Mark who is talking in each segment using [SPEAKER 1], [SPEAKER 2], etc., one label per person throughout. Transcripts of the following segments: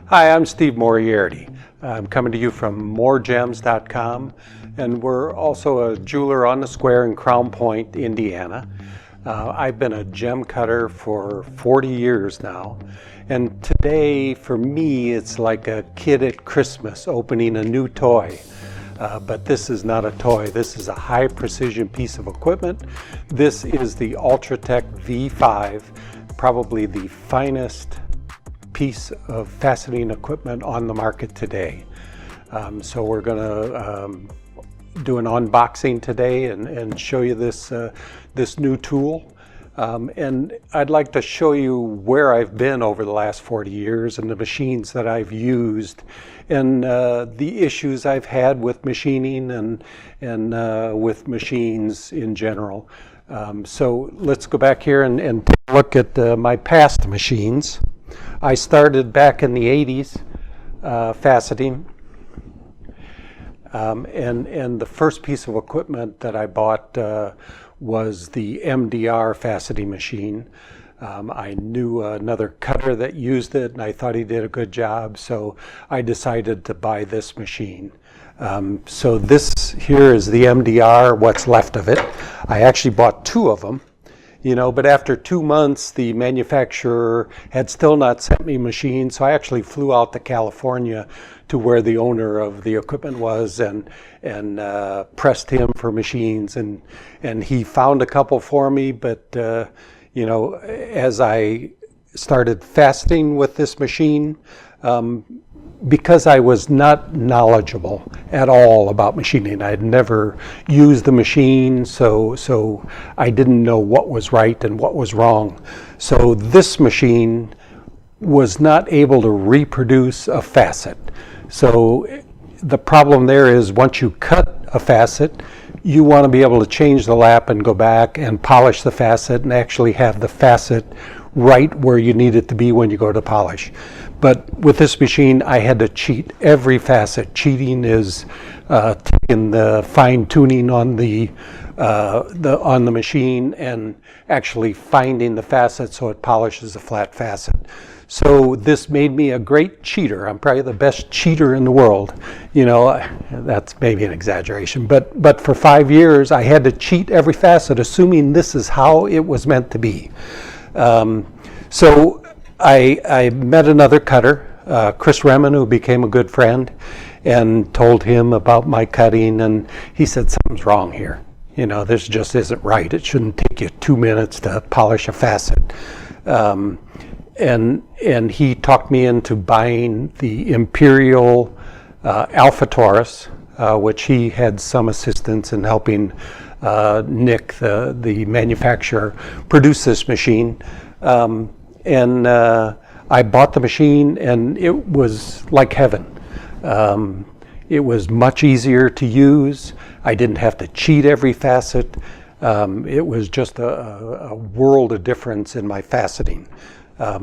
[SPEAKER 1] Hi, I'm Steve Moriarty. I'm coming to you from MoreGems.com, and we're also a jeweler on the square in Crown Point, Indiana. I've been a gem cutter for 40 years now, and today for me it's like a kid at Christmas opening a new toy. But this is not a toy. This is a high precision piece of equipment. This is the Ultra Tec V5, probably the finest piece of faceting equipment on the market today. So we're going to do an unboxing today and show you this new tool. And I'd like to show you where I've been over the last 40 years and the machines that I've used and the issues I've had with machining and with machines in general. So let's go back here and take a look at my past machines. I started back in the 80s faceting, and the first piece of equipment that I bought was the MDR faceting machine. I knew another cutter that used it and I thought he did a good job, so I decided to buy this machine. So this here is the MDR, what's left of it. I actually bought two of them. But after 2 months, the manufacturer had still not sent me machines, so I actually flew out to California to where the owner of the equipment was and pressed him for machines, and he found a couple for me. But as I started faceting with this machine, because I was not knowledgeable at all about machining, I had never used the machine, so I didn't know what was right and what was wrong. So this machine was not able to reproduce a facet. So the problem there is once you cut a facet, you want to be able to change the lap and go back and polish the facet and actually have the facet right where you need it to be when you go to polish. But with this machine, I had to cheat every facet. Cheating is taking the fine tuning on the machine and actually finding the facet so it polishes a flat facet. So this made me a great cheater. I'm probably the best cheater in the world. That's maybe an exaggeration, but for 5 years I had to cheat every facet, assuming this is how it was meant to be. So I met another cutter, Chris Remen, who became a good friend, and told him about my cutting, and he said, something's wrong here. This just isn't right. It shouldn't take you 2 minutes to polish a facet. And he talked me into buying the Imperial Alpha Taurus, which he had some assistance in helping Nick, the manufacturer, produce this machine. And I bought the machine, and it was like heaven. It was much easier to use. I didn't have to cheat every facet. It was just a world of difference in my faceting. Let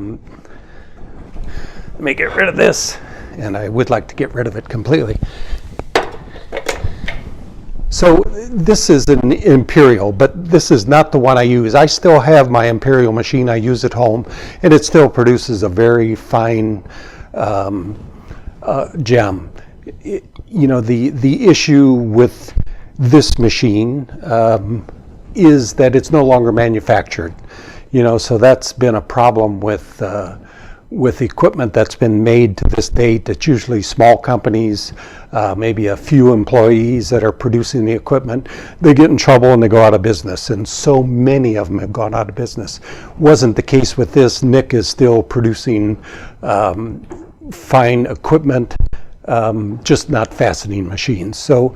[SPEAKER 1] me get rid of this, and I would like to get rid of it completely. So this is an Imperial, but this is not the one I use. I still have my Imperial machine I use at home, and it still produces a very fine gem. The issue with this machine is that it's no longer manufactured. So that's been a problem with equipment that's been made to this date. It's usually small companies, maybe a few employees that are producing the equipment. They get in trouble and they go out of business, and so many of them have gone out of business. Wasn't the case with this. Nick is still producing fine equipment, just not faceting machines. So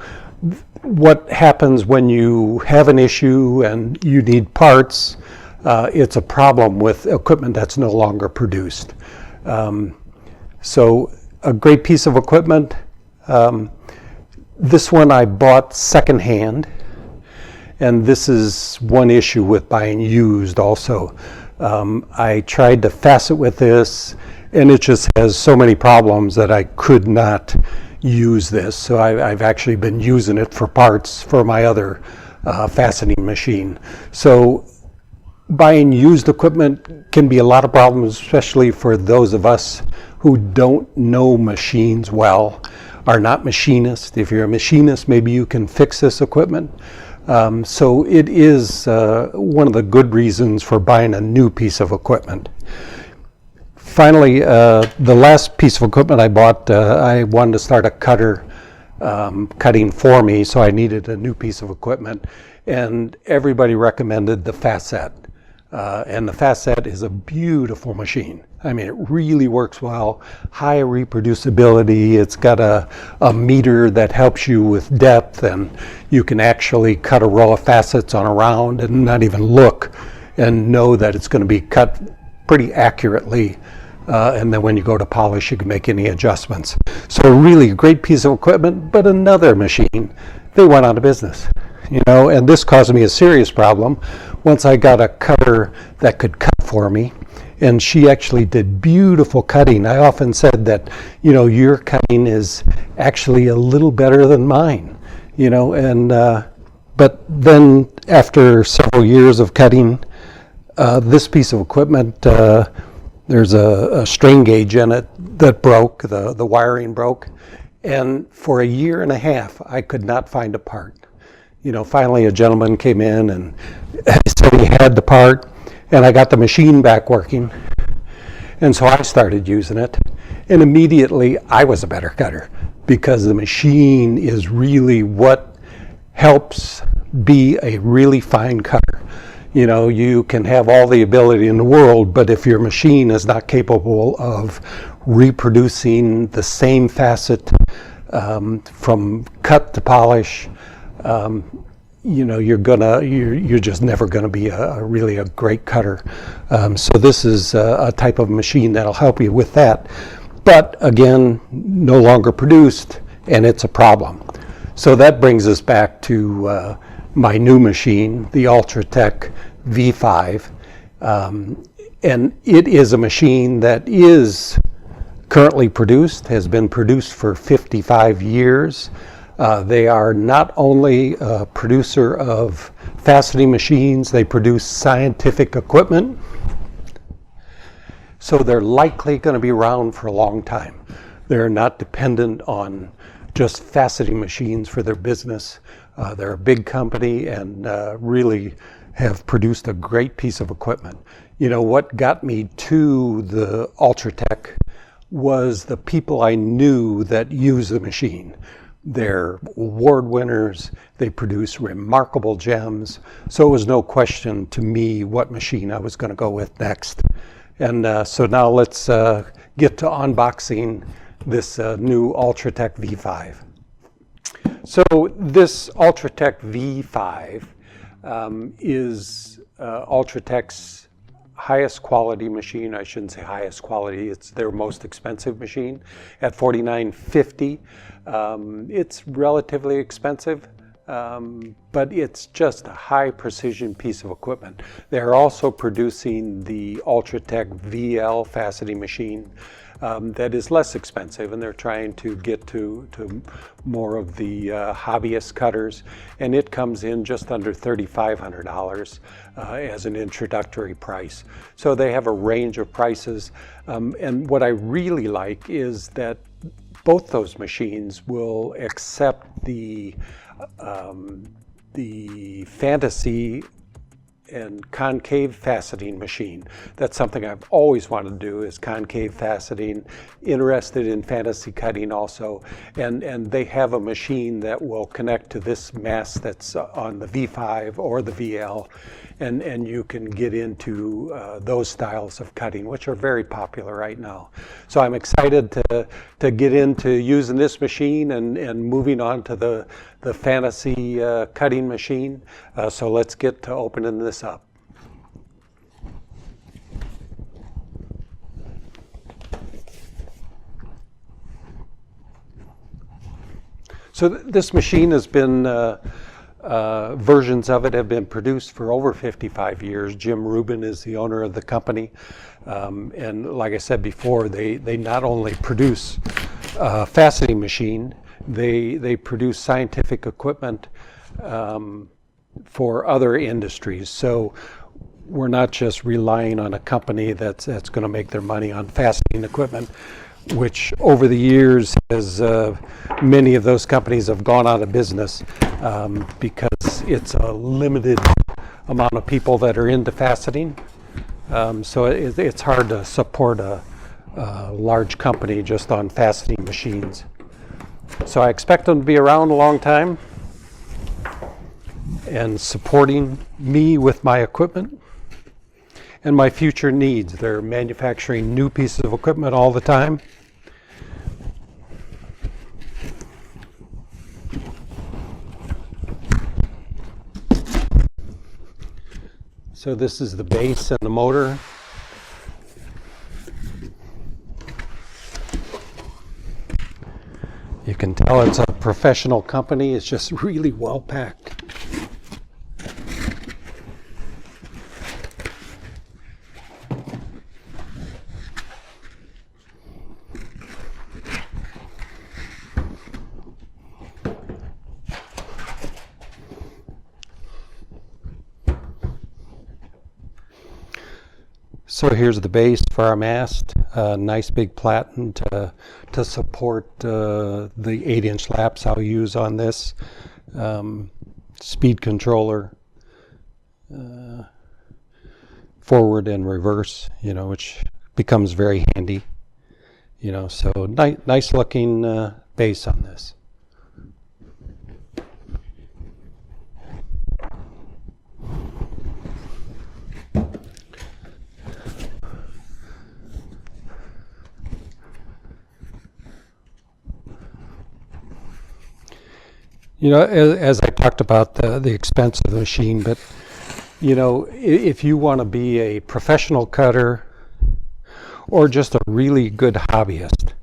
[SPEAKER 1] what happens when you have an issue and you need parts? It's a problem with equipment that's no longer produced. So a great piece of equipment. This one I bought secondhand, and this is one issue with buying used also. I tried to facet with this, and it just has so many problems that I could not use this. So I've actually been using it for parts for my other faceting machine. So buying used equipment can be a lot of problems, especially for those of us who don't know machines well, are not machinists. If you're a machinist, maybe you can fix this equipment. So it is one of the good reasons for buying a new piece of equipment. Finally, the last piece of equipment I bought, I wanted to start a cutter cutting for me, so I needed a new piece of equipment. And everybody recommended the Facet. And the Facet is a beautiful machine. I mean, it really works well, high reproducibility. It's got a meter that helps you with depth, and you can actually cut a row of facets on a round and not even look and know that it's going to be cut pretty accurately. And then when you go to polish, you can make any adjustments. So really a great piece of equipment, but another machine, they went out of business. You know, and this caused me a serious problem. Once I got a cutter that could cut for me, and she actually did beautiful cutting. I often said that, you know, your cutting is actually a little better than mine, you know, and but then after several years of cutting, this piece of equipment, there's a strain gauge in it that broke, the wiring broke, and for a year and a half, I could not find a part. You know, finally a gentleman came in and said he had the part, and I got the machine back working. And so I started using it, and immediately I was a better cutter, because the machine is really what helps be a really fine cutter. You know, you can have all the ability in the world, but if your machine is not capable of reproducing the same facet from cut to polish, you know, you're just never gonna be really a great cutter. So this is a type of machine that'll help you with that. But again, no longer produced, and it's a problem. So that brings us back to my new machine, the Ultra Tec V5. And it is a machine that is currently produced, has been produced for 55 years. They are not only a producer of faceting machines, they produce scientific equipment. So they're likely going to be around for a long time. They're not dependent on just faceting machines for their business. They're a big company and really have produced a great piece of equipment. You know, what got me to the UltraTec was the people I knew that use the machine. They're award winners, they produce remarkable gems, so it was no question to me what machine I was going to go with next. And so now let's get to unboxing this new UltraTec V5. So this UltraTec V5 is UltraTec's highest quality machine. I shouldn't say highest quality, it's their most expensive machine at $49.50. It's relatively expensive, but it's just a high precision piece of equipment. They're also producing the UltraTec VL faceting machine that is less expensive, and they're trying to get to more of the hobbyist cutters, and it comes in just under $3,500 as an introductory price. So they have a range of prices, and what I really like is that both those machines will accept the fantasy and concave faceting machine. That's something I've always wanted to do, is concave faceting, interested in fantasy cutting also. And they have a machine that will connect to this mass that's on the V5 or the VL, and you can get into those styles of cutting, which are very popular right now. So I'm excited to get into using this machine and moving on to the fantasy cutting machine. So let's get to opening this up. So this machine has been, versions of it have been produced for over 55 years. Jim Rubin is the owner of the company. And like I said before, they not only produce a faceting machine, they produce scientific equipment for other industries. So we're not just relying on a company that's going to make their money on faceting equipment, which over the years has many of those companies have gone out of business because it's a limited amount of people that are into faceting. So it's hard to support a large company just on faceting machines. So I expect them to be around a long time and supporting me with my equipment and my future needs. They're manufacturing new pieces of equipment all the time. So this is the base and the motor. You can tell it's a professional company. It's just really well packed. So here's the base for our mast, nice big platen to support the 8-inch laps I'll use on this, speed controller, forward and reverse, which becomes very handy, so nice looking base on this. As I talked about the expense of the machine, but if you want to be a professional cutter or just a really good hobbyist,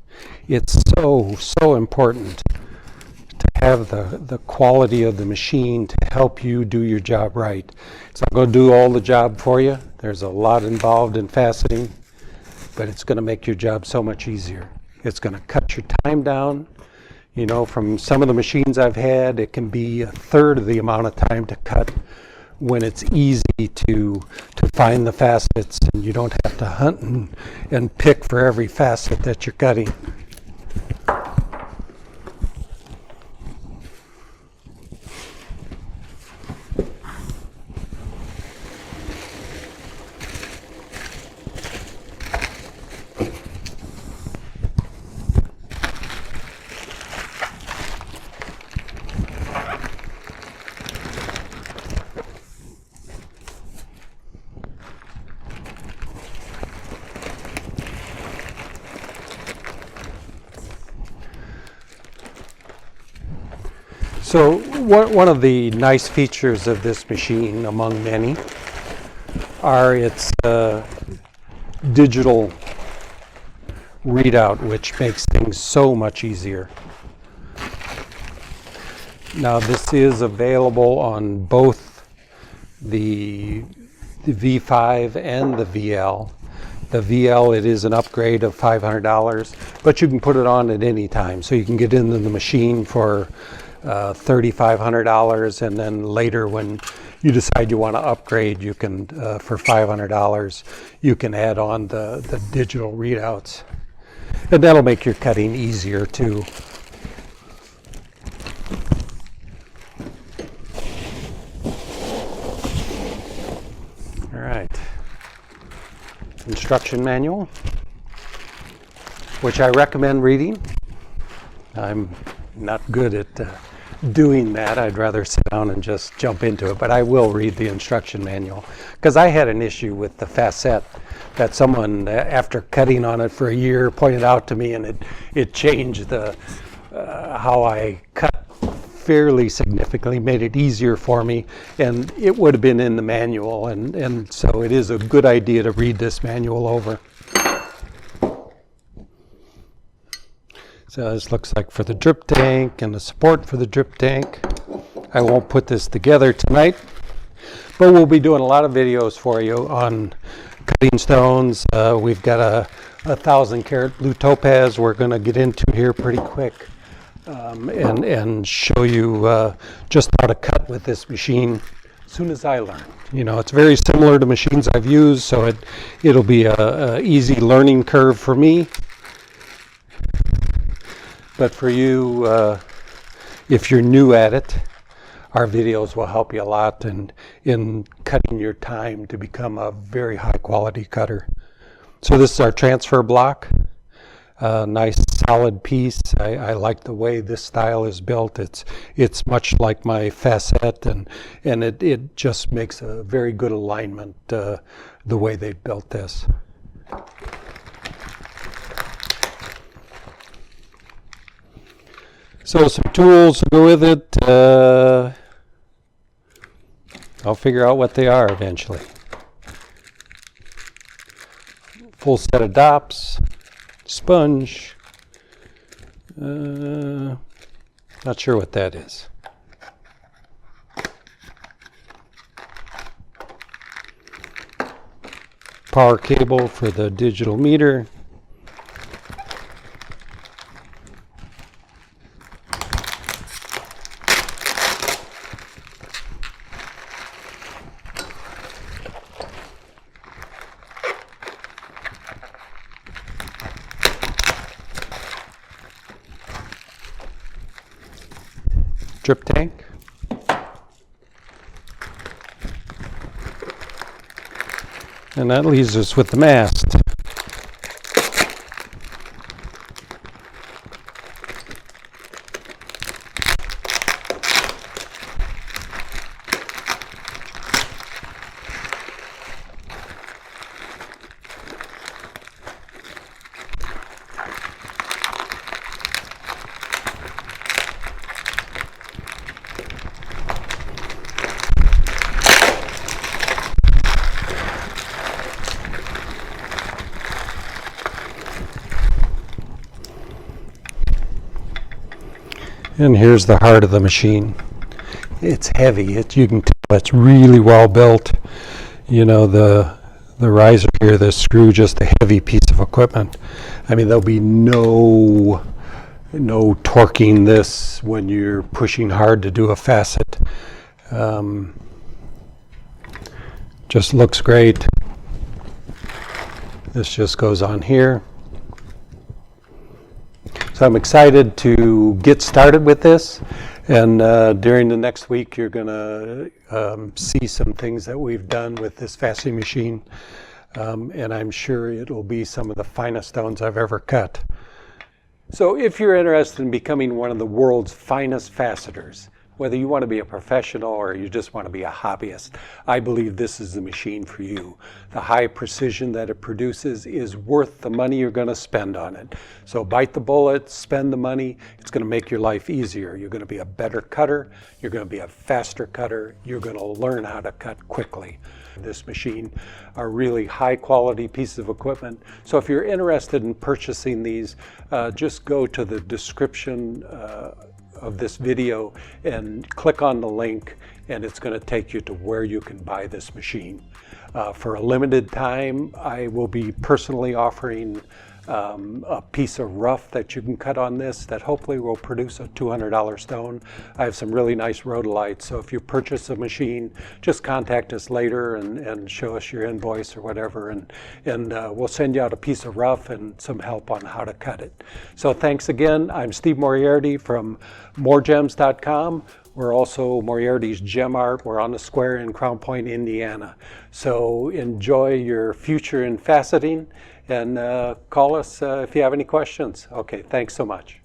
[SPEAKER 1] it's so important to have the quality of the machine to help you do your job right. It's not going to do all the job for you. There's a lot involved in faceting, but it's going to make your job so much easier. It's going to cut your time down. From some of the machines I've had, it can be a third of the amount of time to cut when it's easy to find the facets and you don't have to hunt and pick for every facet that you're cutting. So one of the nice features of this machine, among many, are its digital readout, which makes things so much easier. Now this is available on both the V5 and the VL. The VL, it is an upgrade of $500, but you can put it on at any time. So you can get into the machine for $3,500, and then later when you decide you want to upgrade, you can, for $500, you can add on the digital readouts. And that'll make your cutting easier too. All right. Instruction manual, which I recommend reading. I'm not good at doing that. I'd rather sit down and just jump into it, but I will read the instruction manual because I had an issue with the facet that someone, after cutting on it for a year, pointed out to me, and it changed the how I cut fairly significantly, made it easier for me, and it would have been in the manual, and so it is a good idea to read this manual over. So this looks like for the drip tank and the support for the drip tank. I won't put this together tonight, but we'll be doing a lot of videos for you on cutting stones. We've got a 1,000 carat blue topaz we're going to get into here pretty quick, and show you just how to cut with this machine. soon as I learn. You know, it's very similar to machines I've used, so it'll be a easy learning curve for me. But for you, if you're new at it, our videos will help you a lot in cutting your time to become a very high quality cutter. So this is our transfer block. Nice solid piece. I like the way this style is built. It's much like my facette, and it just makes a very good alignment the way they built this. So some tools to go with it. I'll figure out what they are eventually. Full set of dops. Sponge. Not sure what that is. Power cable for the digital meter. Drip tank. And that leaves us with the mast. And here's the heart of the machine. It's heavy. You can tell it's really well built. You know, the riser here, the screw, just a heavy piece of equipment. I mean, there'll be no torquing this when you're pushing hard to do a facet. Just looks great. This just goes on here. So I'm excited to get started with this, and during the next week you're going to see some things that we've done with this faceting machine, and I'm sure it'll be some of the finest stones I've ever cut. So if you're interested in becoming one of the world's finest facetors, whether you want to be a professional or you just want to be a hobbyist, I believe this is the machine for you. The high precision that it produces is worth the money you're going to spend on it. So bite the bullet, spend the money. It's going to make your life easier. You're going to be a better cutter. You're going to be a faster cutter. You're going to learn how to cut quickly. This machine are really high quality pieces of equipment. So if you're interested in purchasing these, just go to the description of this video and click on the link, and it's going to take you to where you can buy this machine. For a limited time, I will be personally offering a piece of rough that you can cut on this that hopefully will produce a $200 stone. I have some really nice rhodolites, so if you purchase a machine, just contact us later and show us your invoice or whatever, and we'll send you out a piece of rough and some help on how to cut it. So thanks again. I'm Steve Moriarty from MoreGems.com. We're also Moriarty's Gem Art. We're on the square in Crown Point, Indiana. So enjoy your future in faceting, and call us if you have any questions. Okay, thanks so much.